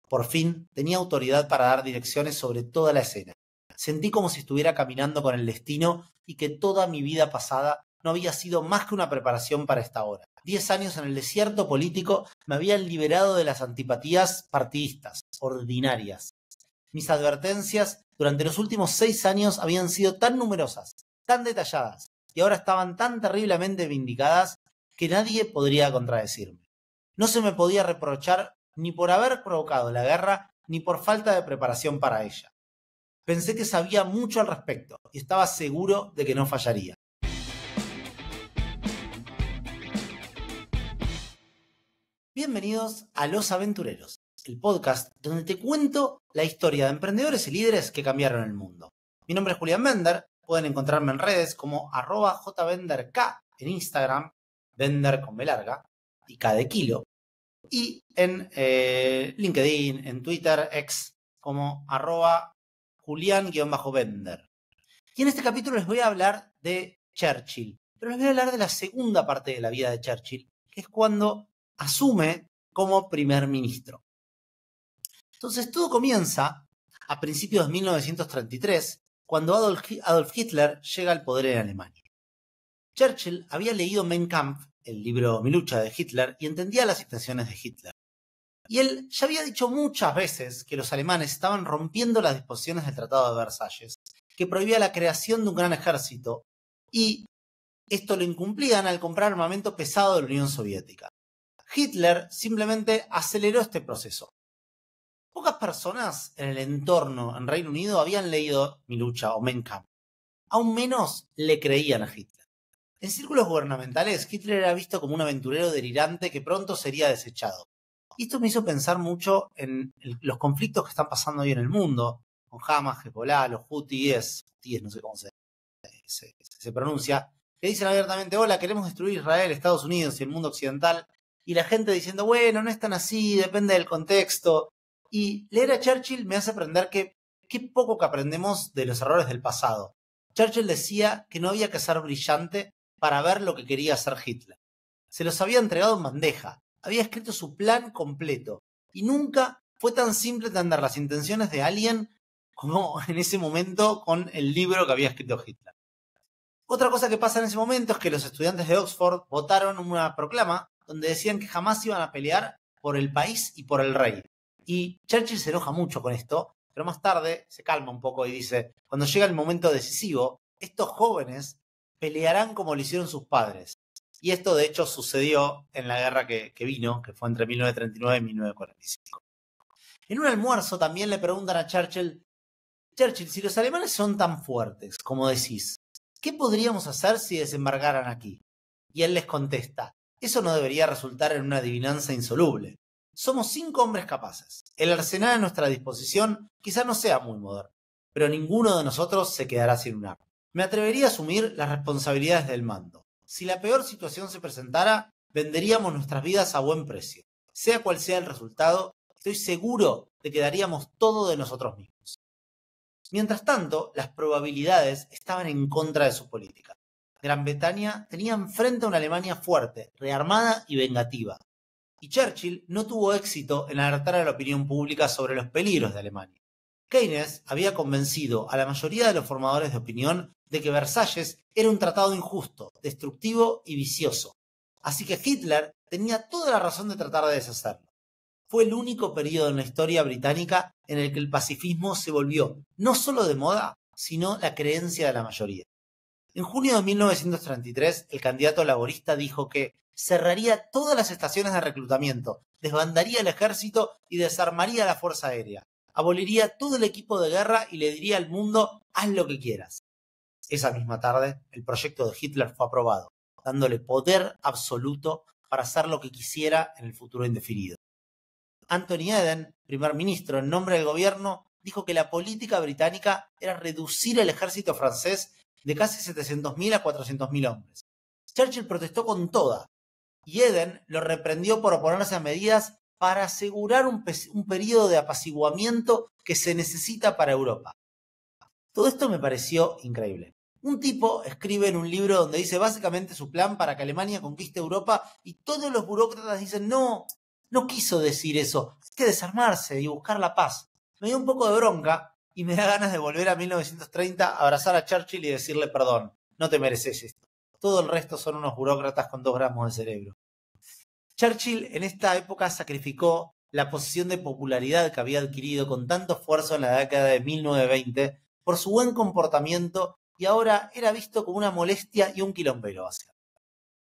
Por fin tenía autoridad para dar direcciones sobre toda la escena. Sentí como si estuviera caminando con el destino y que toda mi vida pasada no había sido más que una preparación para esta hora. 10 años en el desierto político me habían liberado de las antipatías partidistas, ordinarias. Mis advertencias durante los últimos 6 años habían sido tan numerosas, tan detalladas, y ahora estaban tan terriblemente vindicadas que nadie podría contradecirme. No se me podía reprochar ni por haber provocado la guerra, ni por falta de preparación para ella. Pensé que sabía mucho al respecto y estaba seguro de que no fallaría. Bienvenidos a Los Aventureros, el podcast donde te cuento la historia de emprendedores y líderes que cambiaron el mundo. Mi nombre es Julián Bender, pueden encontrarme en redes como @jbenderk en Instagram, Bender con B larga y K de kilo, y en LinkedIn, en Twitter, X, como @Julián_Bender. Y en este capítulo les voy a hablar de Churchill, pero les voy a hablar de la segunda parte de la vida de Churchill, que es cuando asume como primer ministro. Entonces todo comienza a principios de 1933, cuando Adolf Hitler llega al poder en Alemania. Churchill había leído Mein Kampf, el libro Mi lucha de Hitler, y entendía las intenciones de Hitler. Y él ya había dicho muchas veces que los alemanes estaban rompiendo las disposiciones del Tratado de Versalles, que prohibía la creación de un gran ejército, y esto lo incumplían al comprar armamento pesado de la Unión Soviética. Hitler simplemente aceleró este proceso. Pocas personas en el entorno en Reino Unido habían leído Mi lucha o Mein Kampf. Aún menos le creían a Hitler. En círculos gubernamentales, Hitler era visto como un aventurero delirante que pronto sería desechado. Y esto me hizo pensar mucho en los conflictos que están pasando hoy en el mundo, con Hamas, Hezbollah, los Hutíes, no sé cómo se pronuncia, que dicen abiertamente: hola, queremos destruir Israel, Estados Unidos y el mundo occidental, y la gente diciendo: bueno, no es tan así, depende del contexto. Y leer a Churchill me hace aprender que qué poco que aprendemos de los errores del pasado. Churchill decía que no había que ser brillante para ver lo que quería hacer Hitler. Se los había entregado en bandeja, había escrito su plan completo, y nunca fue tan simple entender las intenciones de alguien como en ese momento con el libro que había escrito Hitler. Otra cosa que pasa en ese momento es que los estudiantes de Oxford votaron una proclama donde decían que jamás iban a pelear por el país y por el rey. Y Churchill se enoja mucho con esto, pero más tarde se calma un poco y dice: cuando llega el momento decisivo, estos jóvenes pelearán como lo hicieron sus padres. Y esto de hecho sucedió en la guerra que vino, que fue entre 1939 y 1945. En un almuerzo también le preguntan a Churchill: Churchill, si los alemanes son tan fuertes como decís, ¿qué podríamos hacer si desembarcaran aquí? Y él les contesta: eso no debería resultar en una adivinanza insoluble. Somos 5 hombres capaces. El arsenal a nuestra disposición quizá no sea muy moderno, pero ninguno de nosotros se quedará sin un arma. Me atrevería a asumir las responsabilidades del mando. Si la peor situación se presentara, venderíamos nuestras vidas a buen precio. Sea cual sea el resultado, estoy seguro de que daríamos todo de nosotros mismos. Mientras tanto, las probabilidades estaban en contra de su política. Gran Bretaña tenía enfrente a una Alemania fuerte, rearmada y vengativa. Y Churchill no tuvo éxito en alertar a la opinión pública sobre los peligros de Alemania. Keynes había convencido a la mayoría de los formadores de opinión de que Versalles era un tratado injusto, destructivo y vicioso. Así que Hitler tenía toda la razón de tratar de deshacerlo. Fue el único periodo en la historia británica en el que el pacifismo se volvió no solo de moda, sino la creencia de la mayoría. En junio de 1933, el candidato laborista dijo que cerraría todas las estaciones de reclutamiento, desbandaría el ejército y desarmaría la fuerza aérea. Aboliría todo el equipo de guerra y le diría al mundo: haz lo que quieras. Esa misma tarde, el proyecto de Hitler fue aprobado, dándole poder absoluto para hacer lo que quisiera en el futuro indefinido. Anthony Eden, primer ministro en nombre del gobierno, dijo que la política británica era reducir el ejército francés de casi 700.000 a 400.000 hombres. Churchill protestó con toda, y Eden lo reprendió por oponerse a medidas para asegurar un periodo de apaciguamiento que se necesita para Europa. Todo esto me pareció increíble. Un tipo escribe en un libro donde dice básicamente su plan para que Alemania conquiste Europa, y todos los burócratas dicen: no, no quiso decir eso. Hay que desarmarse y buscar la paz. Me dio un poco de bronca y me da ganas de volver a 1930, abrazar a Churchill y decirle perdón, no te mereces esto. Todo el resto son unos burócratas con 2 gramos de cerebro. Churchill en esta época sacrificó la posición de popularidad que había adquirido con tanto esfuerzo en la década de 1920 por su buen comportamiento y ahora era visto como una molestia y un quilombero hacia él.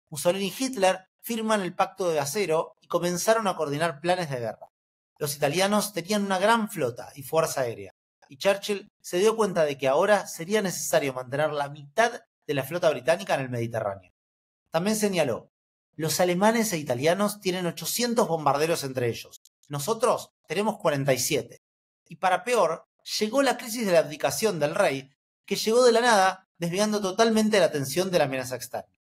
Mussolini y Hitler firman el Pacto de Acero y comenzaron a coordinar planes de guerra. Los italianos tenían una gran flota y fuerza aérea, y Churchill se dio cuenta de que ahora sería necesario mantener la mitad de la flota británica en el Mediterráneo. También señaló: los alemanes e italianos tienen 800 bombarderos entre ellos. Nosotros tenemos 47. Y para peor, llegó la crisis de la abdicación del rey, que llegó de la nada, desviando totalmente la atención de la amenaza externa.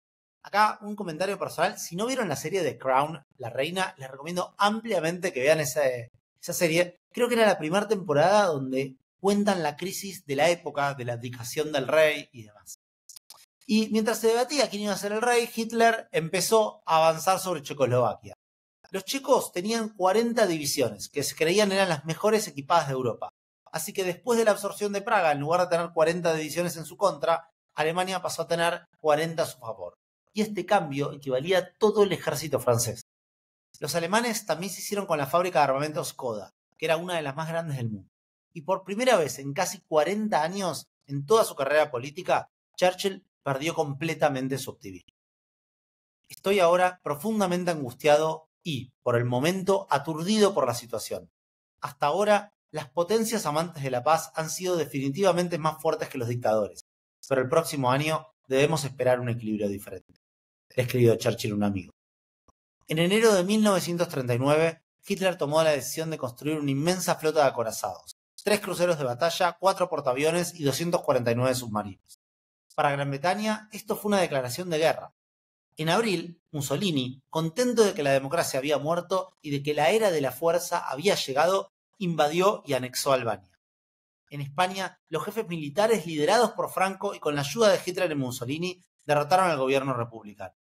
Acá un comentario personal: si no vieron la serie de Crown, La Reina, les recomiendo ampliamente que vean esa serie. Creo que era la primera temporada donde cuentan la crisis de la época, de la abdicación del rey y demás. Y mientras se debatía quién iba a ser el rey, Hitler empezó a avanzar sobre Checoslovaquia. Los checos tenían 40 divisiones, que se creían eran las mejores equipadas de Europa. Así que después de la absorción de Praga, en lugar de tener 40 divisiones en su contra, Alemania pasó a tener 40 a su favor. Y este cambio equivalía a todo el ejército francés. Los alemanes también se hicieron con la fábrica de armamentos Skoda, que era una de las más grandes del mundo. Y por primera vez en casi 40 años, en toda su carrera política, Churchill perdió completamente su optimismo. Estoy ahora profundamente angustiado y, por el momento, aturdido por la situación. Hasta ahora, las potencias amantes de la paz han sido definitivamente más fuertes que los dictadores, pero el próximo año debemos esperar un equilibrio diferente, le escribió Churchill a un amigo. En enero de 1939, Hitler tomó la decisión de construir una inmensa flota de acorazados, 3 cruceros de batalla, 4 portaaviones y 249 submarinos. Para Gran Bretaña, esto fue una declaración de guerra. En abril, Mussolini, contento de que la democracia había muerto y de que la era de la fuerza había llegado, invadió y anexó Albania. En España, los jefes militares liderados por Franco y con la ayuda de Hitler y Mussolini derrotaron al gobierno republicano.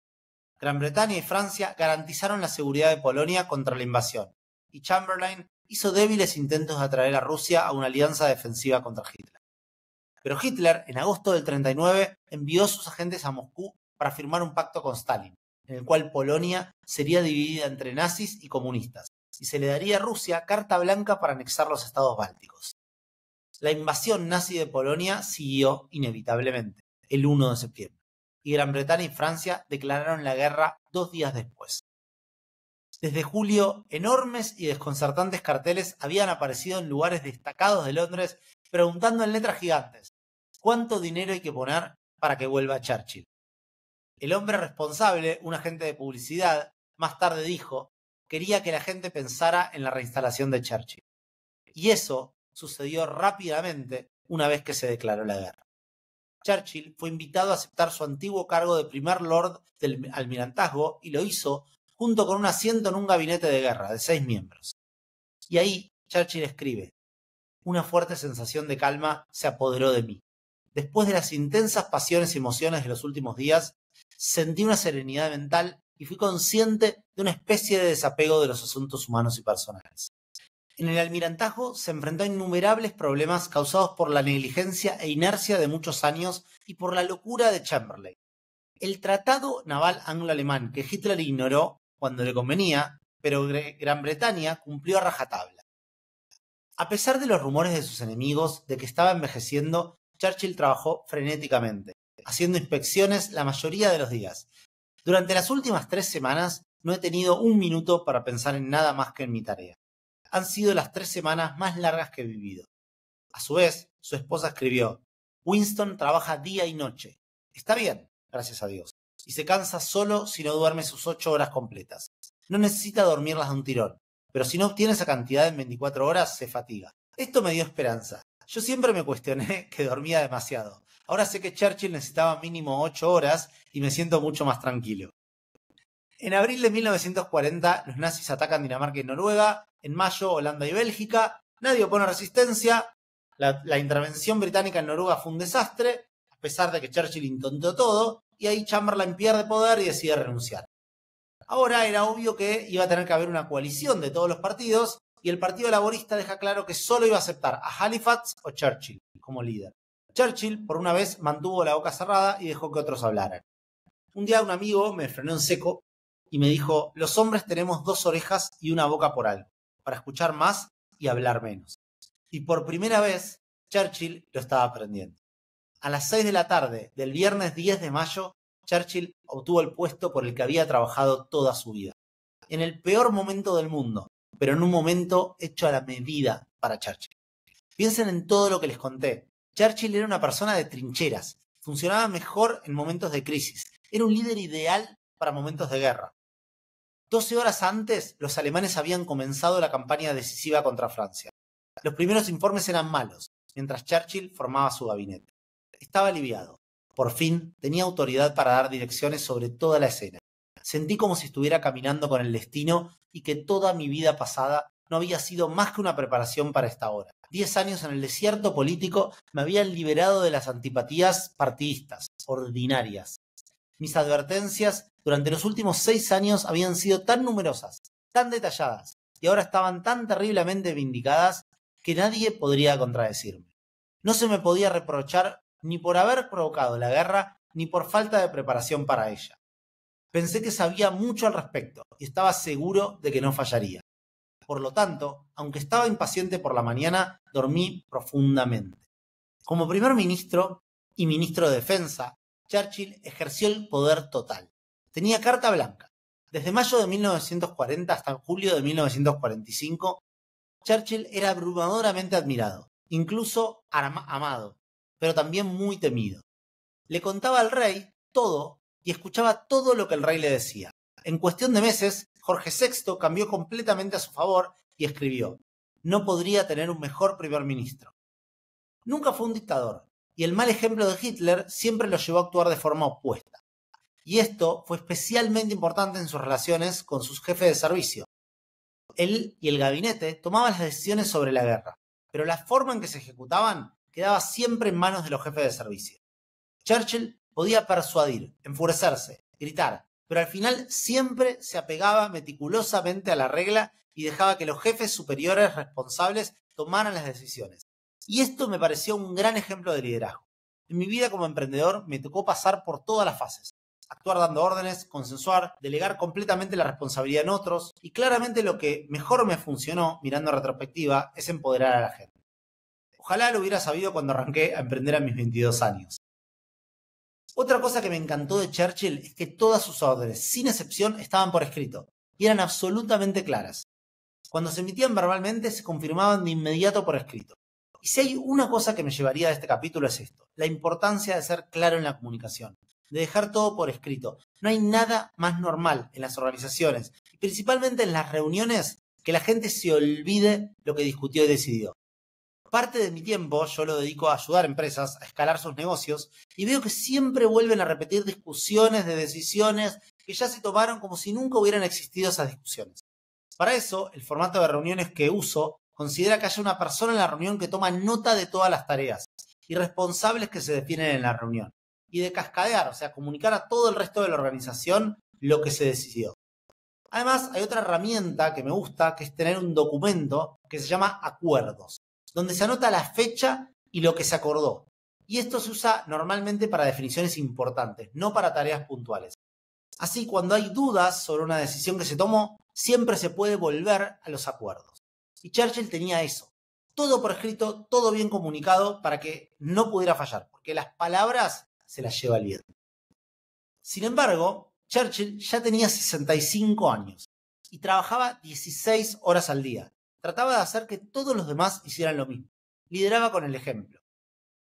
Gran Bretaña y Francia garantizaron la seguridad de Polonia contra la invasión, y Chamberlain hizo débiles intentos de atraer a Rusia a una alianza defensiva contra Hitler. Pero Hitler, en agosto del 39, envió a sus agentes a Moscú para firmar un pacto con Stalin, en el cual Polonia sería dividida entre nazis y comunistas, y se le daría a Rusia carta blanca para anexar los estados bálticos. La invasión nazi de Polonia siguió inevitablemente, el 1 de septiembre, y Gran Bretaña y Francia declararon la guerra 2 días después. Desde julio, enormes y desconcertantes carteles habían aparecido en lugares destacados de Londres preguntando en letras gigantes: ¿cuánto dinero hay que poner para que vuelva Churchill? El hombre responsable, un agente de publicidad, más tarde dijo: quería que la gente pensara en la reinstalación de Churchill. Y eso sucedió rápidamente una vez que se declaró la guerra. Churchill fue invitado a aceptar su antiguo cargo de primer lord del almirantazgo y lo hizo junto con un asiento en un gabinete de guerra de 6 miembros. Y ahí Churchill escribe: una fuerte sensación de calma se apoderó de mí. Después de las intensas pasiones y emociones de los últimos días, sentí una serenidad mental y fui consciente de una especie de desapego de los asuntos humanos y personales. En el almirantazgo se enfrentó a innumerables problemas causados por la negligencia e inercia de muchos años y por la locura de Chamberlain. El tratado naval anglo-alemán que Hitler ignoró cuando le convenía, pero Gran Bretaña cumplió a rajatabla. A pesar de los rumores de sus enemigos de que estaba envejeciendo, Churchill trabajó frenéticamente, haciendo inspecciones la mayoría de los días. Durante las últimas 3 semanas no he tenido un minuto para pensar en nada más que en mi tarea. Han sido las 3 semanas más largas que he vivido. A su vez, su esposa escribió: Winston trabaja día y noche. Está bien, gracias a Dios, y se cansa solo si no duerme sus 8 horas completas. No necesita dormirlas de un tirón, pero si no obtiene esa cantidad en 24 horas, se fatiga. Esto me dio esperanza. Yo siempre me cuestioné que dormía demasiado. Ahora sé que Churchill necesitaba mínimo 8 horas y me siento mucho más tranquilo. En abril de 1940, los nazis atacan Dinamarca y Noruega. En mayo, Holanda y Bélgica. Nadie opone resistencia. La intervención británica en Noruega fue un desastre, a pesar de que Churchill intentó todo, y ahí Chamberlain pierde poder y decide renunciar. Ahora era obvio que iba a tener que haber una coalición de todos los partidos y el Partido Laborista deja claro que solo iba a aceptar a Halifax o Churchill como líder. Churchill, por una vez, mantuvo la boca cerrada y dejó que otros hablaran. Un día un amigo me frenó en seco y me dijo: los hombres tenemos 2 orejas y una boca por algo, para escuchar más y hablar menos. Y por primera vez, Churchill lo estaba aprendiendo. A las 6 de la tarde del viernes 10 de mayo, Churchill obtuvo el puesto por el que había trabajado toda su vida. En el peor momento del mundo, pero en un momento hecho a la medida para Churchill. Piensen en todo lo que les conté. Churchill era una persona de trincheras. Funcionaba mejor en momentos de crisis. Era un líder ideal para momentos de guerra. 12 horas antes, los alemanes habían comenzado la campaña decisiva contra Francia. Los primeros informes eran malos, mientras Churchill formaba su gabinete. Estaba aliviado. Por fin tenía autoridad para dar direcciones sobre toda la escena. Sentí como si estuviera caminando con el destino y que toda mi vida pasada no había sido más que una preparación para esta hora. 10 años en el desierto político me habían liberado de las antipatías partidistas, ordinarias. Mis advertencias durante los últimos 6 años habían sido tan numerosas, tan detalladas, y ahora estaban tan terriblemente vindicadas que nadie podría contradecirme. No se me podía reprochar ni por haber provocado la guerra, ni por falta de preparación para ella. Pensé que sabía mucho al respecto y estaba seguro de que no fallaría. Por lo tanto, aunque estaba impaciente por la mañana, dormí profundamente. Como primer ministro y ministro de Defensa, Churchill ejerció el poder total. Tenía carta blanca. Desde mayo de 1940 hasta julio de 1945, Churchill era abrumadoramente admirado, incluso amado, pero también muy temido. Le contaba al rey todo y escuchaba todo lo que el rey le decía. En cuestión de meses, Jorge VI cambió completamente a su favor y escribió: no podría tener un mejor primer ministro. Nunca fue un dictador, y el mal ejemplo de Hitler siempre lo llevó a actuar de forma opuesta. Y esto fue especialmente importante en sus relaciones con sus jefes de servicio. Él y el gabinete tomaban las decisiones sobre la guerra, pero la forma en que se ejecutaban quedaba siempre en manos de los jefes de servicio. Churchill podía persuadir, enfurecerse, gritar, pero al final siempre se apegaba meticulosamente a la regla y dejaba que los jefes superiores responsables tomaran las decisiones. Y esto me pareció un gran ejemplo de liderazgo. En mi vida como emprendedor me tocó pasar por todas las fases. Actuar dando órdenes, consensuar, delegar completamente la responsabilidad en otros, y claramente lo que mejor me funcionó, mirando en retrospectiva, es empoderar a la gente. Ojalá lo hubiera sabido cuando arranqué a emprender a mis 22 años. Otra cosa que me encantó de Churchill es que todas sus órdenes, sin excepción, estaban por escrito y eran absolutamente claras. Cuando se emitían verbalmente, se confirmaban de inmediato por escrito. Y si hay una cosa que me llevaría de este capítulo es esto: la importancia de ser claro en la comunicación, de dejar todo por escrito. No hay nada más normal en las organizaciones, y principalmente en las reuniones, que la gente se olvide lo que discutió y decidió. Parte de mi tiempo yo lo dedico a ayudar a empresas a escalar sus negocios y veo que siempre vuelven a repetir discusiones de decisiones que ya se tomaron como si nunca hubieran existido esas discusiones. Para eso, el formato de reuniones que uso considera que haya una persona en la reunión que toma nota de todas las tareas y responsables que se definen en la reunión, y de cascadear, o sea, comunicar a todo el resto de la organización lo que se decidió. Además, hay otra herramienta que me gusta, que es tener un documento que se llama acuerdos, donde se anota la fecha y lo que se acordó. Y esto se usa normalmente para definiciones importantes, no para tareas puntuales. Así, cuando hay dudas sobre una decisión que se tomó, siempre se puede volver a los acuerdos. Y Churchill tenía eso. Todo por escrito, todo bien comunicado para que no pudiera fallar, porque las palabras se las lleva el viento. Sin embargo, Churchill ya tenía 65 años y trabajaba 16 horas al día. Trataba de hacer que todos los demás hicieran lo mismo. Lideraba con el ejemplo.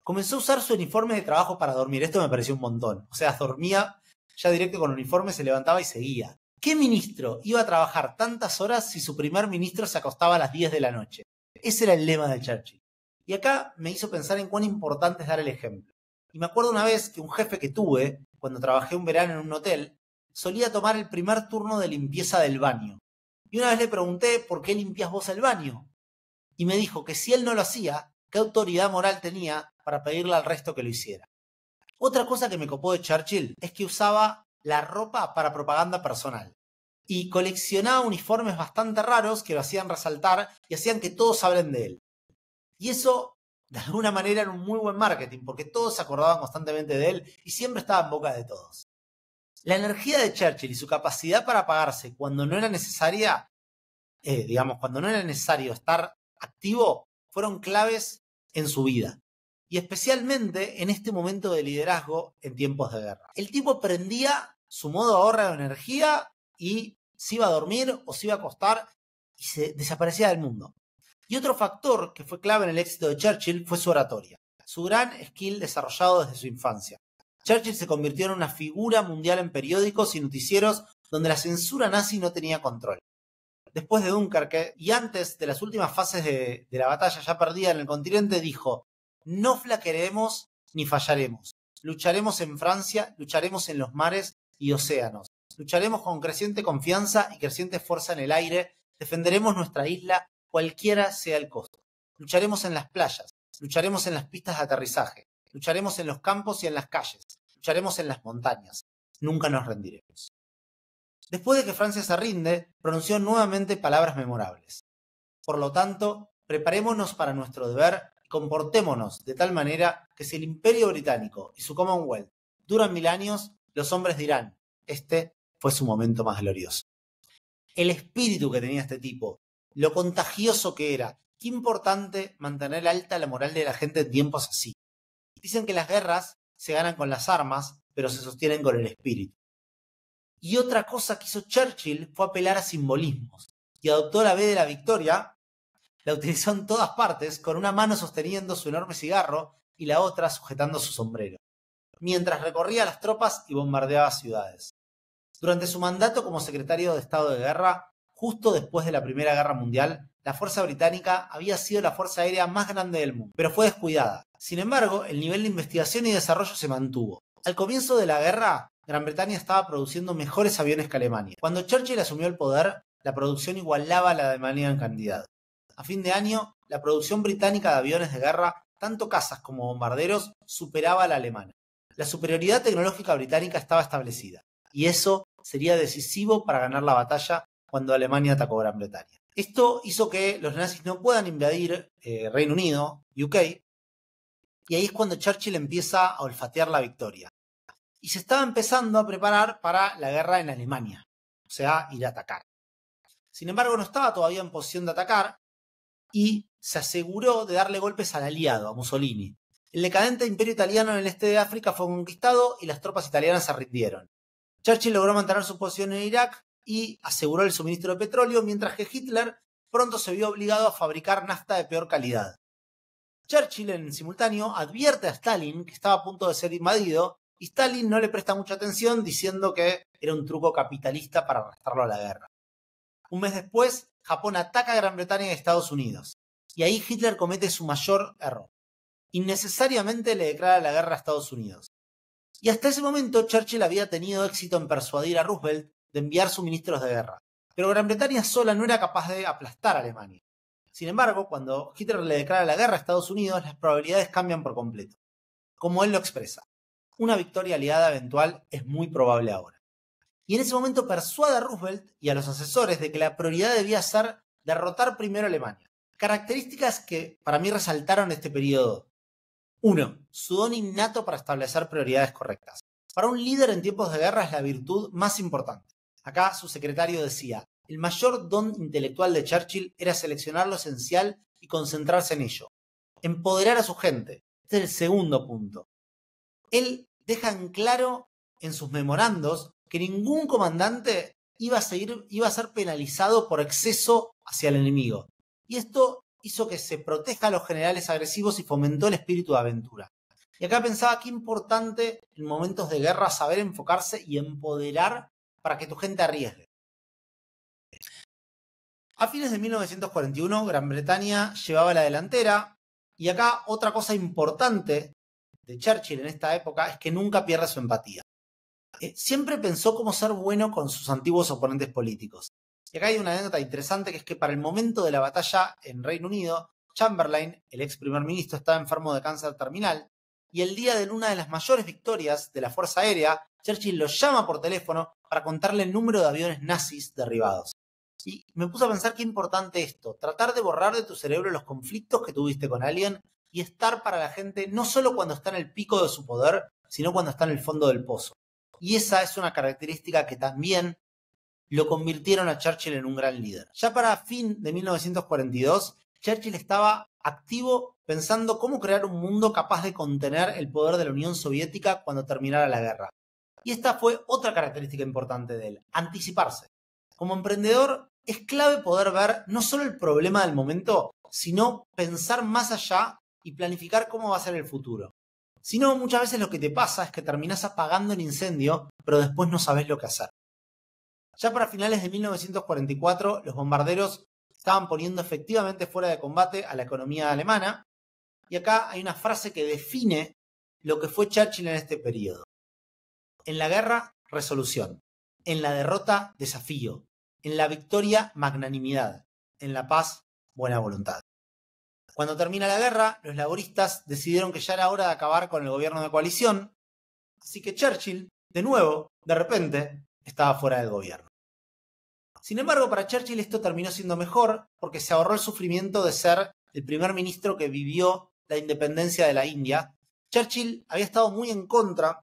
Comenzó a usar su uniforme de trabajo para dormir. Esto me pareció un montón. O sea, dormía ya directo con uniforme, se levantaba y seguía. ¿Qué ministro iba a trabajar tantas horas si su primer ministro se acostaba a las 10 de la noche? Ese era el lema de Churchill. Y acá me hizo pensar en cuán importante es dar el ejemplo. Y me acuerdo una vez que un jefe que tuve, cuando trabajé un verano en un hotel, solía tomar el primer turno de limpieza del baño. Y una vez le pregunté: ¿por qué limpias vos el baño? Y me dijo que si él no lo hacía, ¿qué autoridad moral tenía para pedirle al resto que lo hiciera? Otra cosa que me copó de Churchill es que usaba la ropa para propaganda personal. y coleccionaba uniformes bastante raros que lo hacían resaltar y hacían que todos hablen de él. Y eso, de alguna manera, era un muy buen marketing, porque todos se acordaban constantemente de él y siempre estaba en boca de todos. La energía de Churchill y su capacidad para apagarse cuando no era necesaria, cuando no era necesario estar activo, fueron claves en su vida. Y especialmente en este momento de liderazgo en tiempos de guerra. El tipo prendía su modo ahorro de energía y se iba a dormir o se iba a acostar y se desaparecía del mundo. Y otro factor que fue clave en el éxito de Churchill fue su oratoria, su gran skill desarrollado desde su infancia. Churchill se convirtió en una figura mundial en periódicos y noticieros donde la censura nazi no tenía control. Después de Dunkerque y antes de las últimas fases de la batalla ya perdida en el continente, dijo: no flaquearemos ni fallaremos. Lucharemos en Francia, lucharemos en los mares y océanos. Lucharemos con creciente confianza y creciente fuerza en el aire. Defenderemos nuestra isla, cualquiera sea el costo. Lucharemos en las playas, lucharemos en las pistas de aterrizaje, lucharemos en los campos y en las calles, lucharemos en las montañas. Nunca nos rendiremos. Después de que Francia se rinde, pronunció nuevamente palabras memorables. Por lo tanto, preparémonos para nuestro deber y comportémonos de tal manera que si el Imperio Británico y su Commonwealth duran 1000 años, los hombres dirán: este fue su momento más glorioso. El espíritu que tenía este tipo, lo contagioso que era, qué importante mantener alta la moral de la gente en tiempos así. Dicen que las guerras se ganan con las armas, pero se sostienen con el espíritu. Y otra cosa que hizo Churchill fue apelar a simbolismos, y adoptó la B de la victoria, la utilizó en todas partes, con una mano sosteniendo su enorme cigarro y la otra sujetando su sombrero, mientras recorría las tropas y bombardeaba ciudades. Durante su mandato como secretario de Estado de Guerra, justo después de la Primera Guerra Mundial, la Fuerza Británica había sido la fuerza aérea más grande del mundo, pero fue descuidada. Sin embargo, el nivel de investigación y desarrollo se mantuvo. Al comienzo de la guerra, Gran Bretaña estaba produciendo mejores aviones que Alemania. Cuando Churchill asumió el poder, la producción igualaba a la de Alemania en cantidad. A fin de año, la producción británica de aviones de guerra, tanto cazas como bombarderos, superaba a la alemana. La superioridad tecnológica británica estaba establecida, y eso sería decisivo para ganar la batalla cuando Alemania atacó Gran Bretaña. Esto hizo que los nazis no puedan invadir Reino Unido, UK, y ahí es cuando Churchill empieza a olfatear la victoria. Y se estaba empezando a preparar para la guerra en Alemania, o sea, ir a atacar. Sin embargo, no estaba todavía en posición de atacar y se aseguró de darle golpes al aliado, a Mussolini. El decadente imperio italiano en el este de África fue conquistado y las tropas italianas se rindieron. Churchill logró mantener su posición en Irak y aseguró el suministro de petróleo, mientras que Hitler pronto se vio obligado a fabricar nafta de peor calidad. Churchill, en simultáneo, advierte a Stalin que estaba a punto de ser invadido, y Stalin no le presta mucha atención, diciendo que era un truco capitalista para arrastrarlo a la guerra. Un mes después, Japón ataca a Gran Bretaña y Estados Unidos, y ahí Hitler comete su mayor error. Innecesariamente le declara la guerra a Estados Unidos. Y hasta ese momento Churchill había tenido éxito en persuadir a Roosevelt de enviar suministros de guerra, pero Gran Bretaña sola no era capaz de aplastar a Alemania. Sin embargo, cuando Hitler le declara la guerra a Estados Unidos, las probabilidades cambian por completo. Como él lo expresa: una victoria aliada eventual es muy probable ahora. Y en ese momento persuade a Roosevelt y a los asesores de que la prioridad debía ser derrotar primero a Alemania. Características que para mí resaltaron este periodo. 1. Su don innato para establecer prioridades correctas. Para un líder en tiempos de guerra es la virtud más importante. Acá su secretario decía: el mayor don intelectual de Churchill era seleccionar lo esencial y concentrarse en ello. Empoderar a su gente. Este es el segundo punto. Él deja en claro en sus memorandos que ningún comandante iba a ser penalizado por exceso hacia el enemigo. Y esto hizo que se proteja a los generales agresivos y fomentó el espíritu de aventura. Y acá pensaba qué importante en momentos de guerra saber enfocarse y empoderar para que tu gente arriesgue. A fines de 1941, Gran Bretaña llevaba la delantera, y acá otra cosa importante de Churchill en esta época es que nunca pierde su empatía. Siempre pensó cómo ser bueno con sus antiguos oponentes políticos. Y acá hay una anécdota interesante, que es que para el momento de la batalla en Reino Unido, Chamberlain, el ex primer ministro, estaba enfermo de cáncer terminal, y el día de una de las mayores victorias de la Fuerza Aérea, Churchill lo llama por teléfono para contarle el número de aviones nazis derribados. Y me puse a pensar qué importante esto, tratar de borrar de tu cerebro los conflictos que tuviste con alguien y estar para la gente no solo cuando está en el pico de su poder, sino cuando está en el fondo del pozo. Y esa es una característica que también lo convirtieron a Churchill en un gran líder. Ya para fin de 1942, Churchill estaba activo pensando cómo crear un mundo capaz de contener el poder de la Unión Soviética cuando terminara la guerra. Y esta fue otra característica importante de él, anticiparse. Como emprendedor, es clave poder ver no solo el problema del momento, sino pensar más allá y planificar cómo va a ser el futuro. Si no, muchas veces lo que te pasa es que terminás apagando el incendio, pero después no sabés lo que hacer. Ya para finales de 1944, los bombarderos estaban poniendo efectivamente fuera de combate a la economía alemana, y acá hay una frase que define lo que fue Churchill en este periodo. En la guerra, resolución. En la derrota, desafío. En la victoria, magnanimidad. En la paz, buena voluntad. Cuando termina la guerra, los laboristas decidieron que ya era hora de acabar con el gobierno de coalición, así que Churchill, de nuevo, de repente, estaba fuera del gobierno. Sin embargo, para Churchill esto terminó siendo mejor porque se ahorró el sufrimiento de ser el primer ministro que vivió la independencia de la India. Churchill había estado muy en contra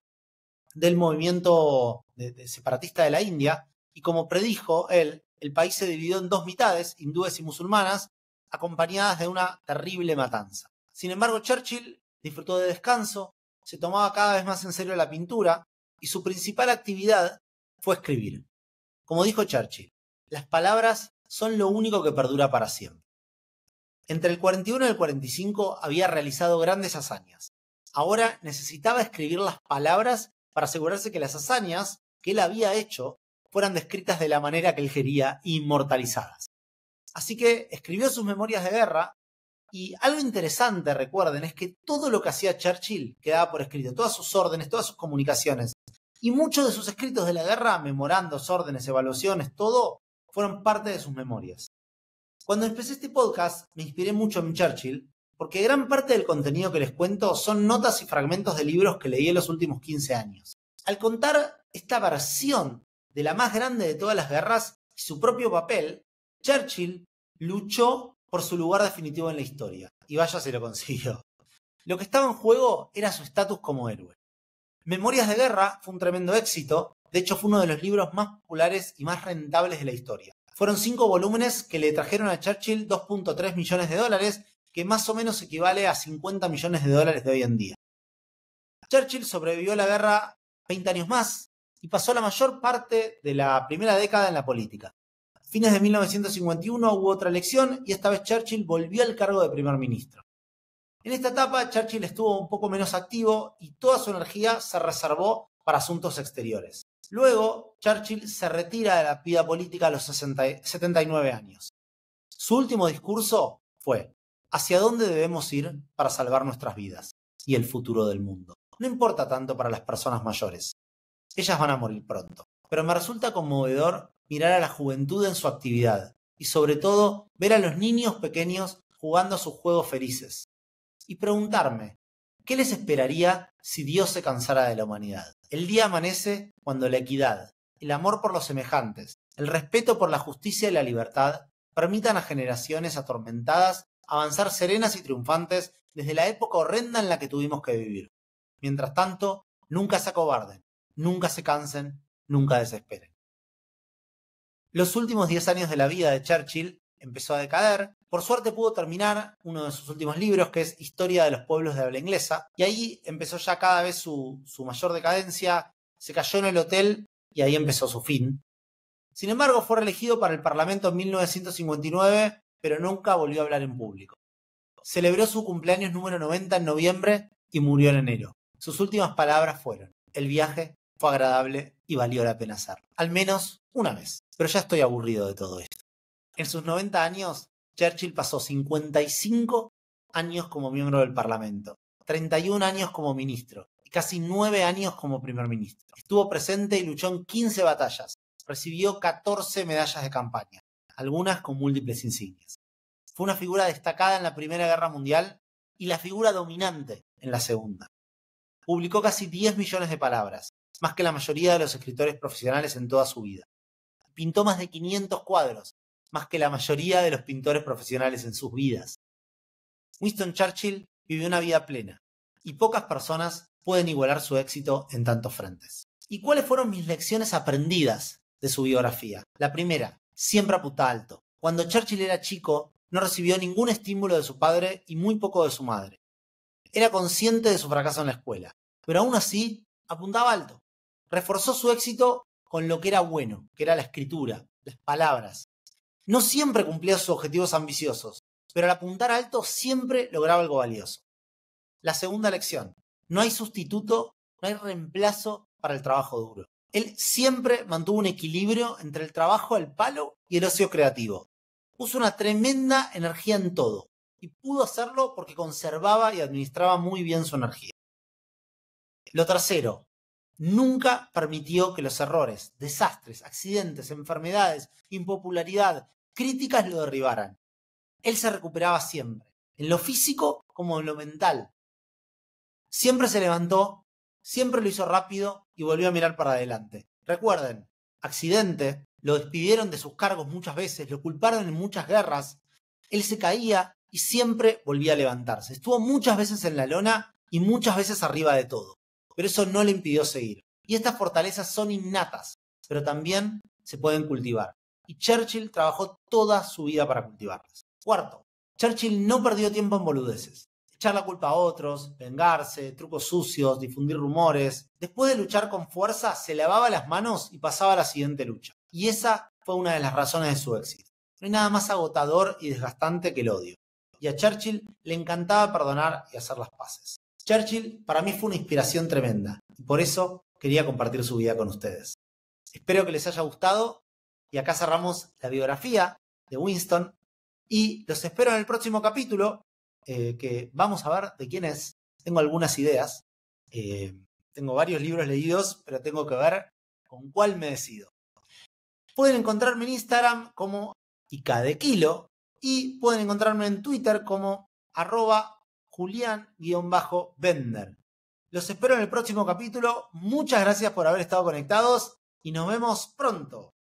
del movimiento separatista de la India y como predijo él, el país se dividió en dos mitades, hindúes y musulmanas, acompañadas de una terrible matanza. Sin embargo, Churchill disfrutó de descanso, se tomaba cada vez más en serio la pintura y su principal actividad fue escribir. Como dijo Churchill, las palabras son lo único que perdura para siempre. Entre el 41 y el 45 había realizado grandes hazañas. Ahora necesitaba escribir las palabras para asegurarse que las hazañas que él había hecho fueran descritas de la manera que él quería, inmortalizadas. Así que escribió sus memorias de guerra y algo interesante, recuerden, es que todo lo que hacía Churchill quedaba por escrito, todas sus órdenes, todas sus comunicaciones y muchos de sus escritos de la guerra, memorandos, órdenes, evaluaciones, todo fueron parte de sus memorias. Cuando empecé este podcast me inspiré mucho en Churchill porque gran parte del contenido que les cuento son notas y fragmentos de libros que leí en los últimos 15 años. Al contar esta versión de la más grande de todas las guerras y su propio papel, Churchill luchó por su lugar definitivo en la historia. Y vaya si lo consiguió. Lo que estaba en juego era su estatus como héroe. Memorias de Guerra fue un tremendo éxito. De hecho, fue uno de los libros más populares y más rentables de la historia. Fueron 5 volúmenes que le trajeron a Churchill 2.3 millones de dólares, que más o menos equivale a 50 millones de dólares de hoy en día. Churchill sobrevivió a la guerra 20 años más y pasó la mayor parte de la primera década en la política. A fines de 1951 hubo otra elección y esta vez Churchill volvió al cargo de primer ministro. En esta etapa Churchill estuvo un poco menos activo y toda su energía se reservó para asuntos exteriores. Luego, Churchill se retira de la vida política a los 79 años. Su último discurso fue: ¿hacia dónde debemos ir para salvar nuestras vidas y el futuro del mundo? No importa tanto para las personas mayores. Ellas van a morir pronto. Pero me resulta conmovedor mirar a la juventud en su actividad y sobre todo ver a los niños pequeños jugando sus juegos felices. Y preguntarme, ¿qué les esperaría si Dios se cansara de la humanidad? El día amanece cuando la equidad, el amor por los semejantes, el respeto por la justicia y la libertad permitan a generaciones atormentadas avanzar serenas y triunfantes desde la época horrenda en la que tuvimos que vivir. Mientras tanto, nunca se acobarden, nunca se cansen, nunca desesperen. Los últimos 10 años de la vida de Churchill empezó a decader. Por suerte pudo terminar uno de sus últimos libros, que es Historia de los pueblos de habla inglesa, y ahí empezó ya cada vez su mayor decadencia, se cayó en el hotel y ahí empezó su fin. Sin embargo, fue reelegido para el Parlamento en 1959, pero nunca volvió a hablar en público. Celebró su cumpleaños número 90 en noviembre y murió en enero. Sus últimas palabras fueron: el viaje fue agradable y valió la pena hacerlo. Al menos una vez. Pero ya estoy aburrido de todo esto. En sus 90 años, Churchill pasó 55 años como miembro del Parlamento, 31 años como ministro y casi 9 años como primer ministro. Estuvo presente y luchó en 15 batallas. Recibió 14 medallas de campaña, algunas con múltiples insignias. Fue una figura destacada en la Primera Guerra Mundial y la figura dominante en la Segunda. Publicó casi 10 millones de palabras, más que la mayoría de los escritores profesionales en toda su vida. Pintó más de 500 cuadros, más que la mayoría de los pintores profesionales en sus vidas. Winston Churchill vivió una vida plena, y pocas personas pueden igualar su éxito en tantos frentes. ¿Y cuáles fueron mis lecciones aprendidas de su biografía? La primera, siempre apunta alto. Cuando Churchill era chico, no recibió ningún estímulo de su padre y muy poco de su madre. Era consciente de su fracaso en la escuela, pero aún así apuntaba alto. Reforzó su éxito con lo que era bueno, que era la escritura, las palabras. No siempre cumplía sus objetivos ambiciosos, pero al apuntar alto siempre lograba algo valioso. La segunda lección, no hay sustituto, no hay reemplazo para el trabajo duro. Él siempre mantuvo un equilibrio entre el trabajo al palo y el ocio creativo. Puso una tremenda energía en todo y pudo hacerlo porque conservaba y administraba muy bien su energía. Lo tercero, nunca permitió que los errores, desastres, accidentes, enfermedades, impopularidad, críticas lo derribaran. Él se recuperaba siempre, en lo físico como en lo mental. Siempre se levantó, siempre lo hizo rápido y volvió a mirar para adelante. Recuerden, accidente, lo despidieron de sus cargos muchas veces, lo culparon en muchas guerras. Él se caía y siempre volvía a levantarse. Estuvo muchas veces en la lona y muchas veces arriba de todo. Pero eso no le impidió seguir. Y estas fortalezas son innatas, pero también se pueden cultivar. Y Churchill trabajó toda su vida para cultivarlas. Cuarto, Churchill no perdió tiempo en boludeces. Echar la culpa a otros, vengarse, trucos sucios, difundir rumores. Después de luchar con fuerza, se lavaba las manos y pasaba a la siguiente lucha. Y esa fue una de las razones de su éxito. No hay nada más agotador y desgastante que el odio. Y a Churchill le encantaba perdonar y hacer las paces. Churchill para mí fue una inspiración tremenda y por eso quería compartir su vida con ustedes. Espero que les haya gustado y acá cerramos la biografía de Winston y los espero en el próximo capítulo que vamos a ver de quién es. Tengo algunas ideas, tengo varios libros leídos, pero tengo que ver con cuál me decido. Pueden encontrarme en Instagram como icadequilo y pueden encontrarme en Twitter como @Julián_Bender. Los espero en el próximo capítulo. Muchas gracias por haber estado conectados y nos vemos pronto.